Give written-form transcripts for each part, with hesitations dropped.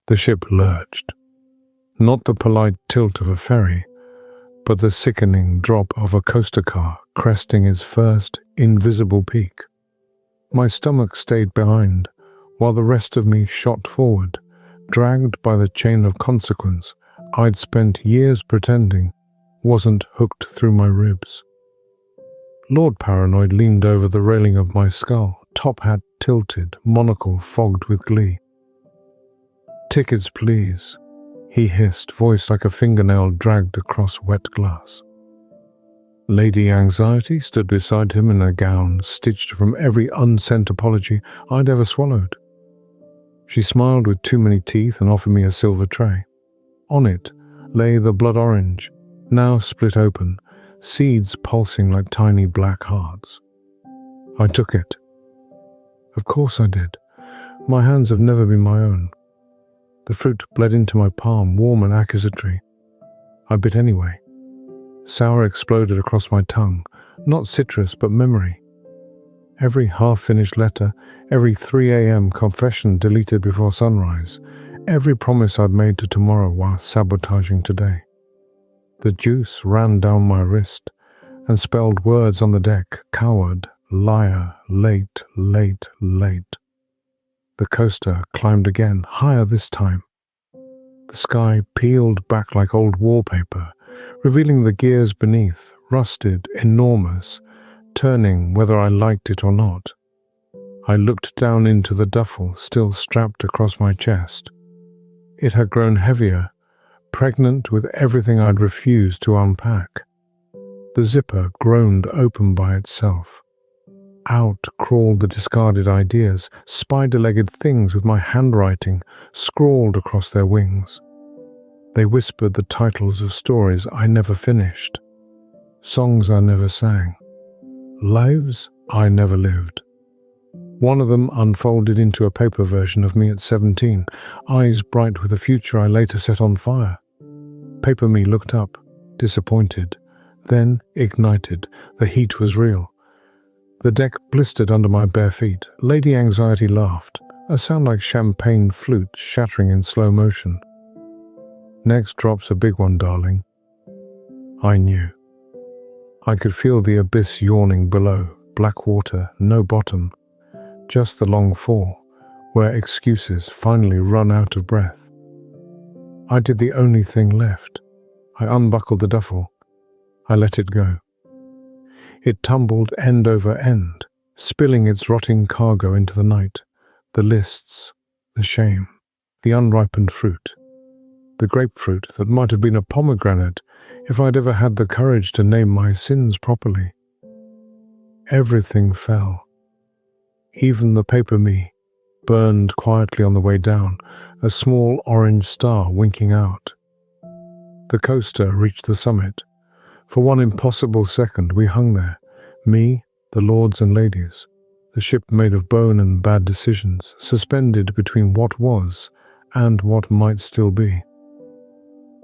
The ship lurched. Not the polite tilt of a ferry, but the sickening drop of a coaster car cresting its first invisible peak. My stomach stayed behind, while the rest of me shot forward, dragged by the chain of consequence I'd spent years pretending wasn't hooked through my ribs. Lord Paranoid leaned over the railing of my skull, top hat tilted, monocle fogged with glee. "Tickets, please," he hissed, voice like a fingernail dragged across wet glass. Lady Anxiety stood beside him in a gown stitched from every unsent apology I'd ever swallowed. She smiled with too many teeth and offered me a silver tray. On it lay the blood orange, now split open, seeds pulsing like tiny black hearts. I took it. Of course I did. My hands have never been my own. The fruit bled into my palm, warm and accusatory. I bit anyway. Sour exploded across my tongue, not citrus but memory. Every half-finished letter, every 3 a.m. confession deleted before sunrise, every promise I'd made to tomorrow while sabotaging today. The juice ran down my wrist and spelled words on the deck: coward, liar, late, late, late. The coaster climbed again, higher this time. The sky peeled back like old wallpaper, revealing the gears beneath, rusted, enormous, turning whether I liked it or not. I looked down into the duffel still strapped across my chest. It had grown heavier, pregnant with everything I'd refused to unpack. The zipper groaned open by itself. Out crawled the discarded ideas, spider-legged things with my handwriting scrawled across their wings. They whispered the titles of stories I never finished, songs I never sang, lives I never lived. One of them unfolded into a paper version of me at 17, eyes bright with a future I later set on fire. Paper me looked up, disappointed, then ignited. The heat was real. The deck blistered under my bare feet. Lady Anxiety laughed, a sound like champagne flute shattering in slow motion. "Next drop's a big one, darling." I knew. I could feel the abyss yawning below, black water, no bottom, just the long fall, where excuses finally run out of breath. I did the only thing left. I unbuckled the duffel. I let it go. It tumbled end over end, spilling its rotting cargo into the night. The lists, the shame, the unripened fruit, the grapefruit that might have been a pomegranate if I'd ever had the courage to name my sins properly. Everything fell. Even the paper me burned quietly on the way down, a small orange star winking out. The coaster reached the summit. For one impossible second we hung there, me, the lords and ladies, the ship made of bone and bad decisions, suspended between what was and what might still be.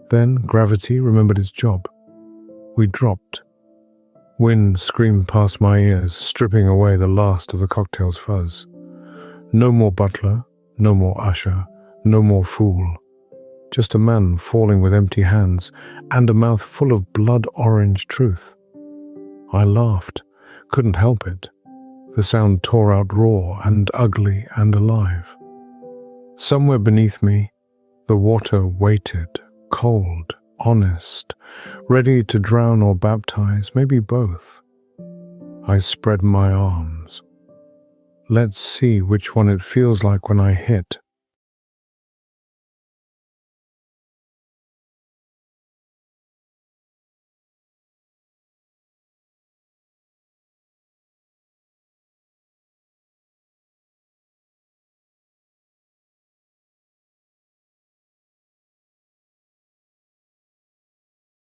Then gravity remembered its job. We dropped. Wind screamed past my ears, stripping away the last of the cocktail's fuzz. No more butler, no more usher, no more fool. Just a man falling with empty hands and a mouth full of blood-orange truth. I laughed, couldn't help it. The sound tore out raw and ugly and alive. Somewhere beneath me, the water waited, cold, honest, ready to drown or baptize, maybe both. I spread my arms. Let's see which one it feels like when I hit.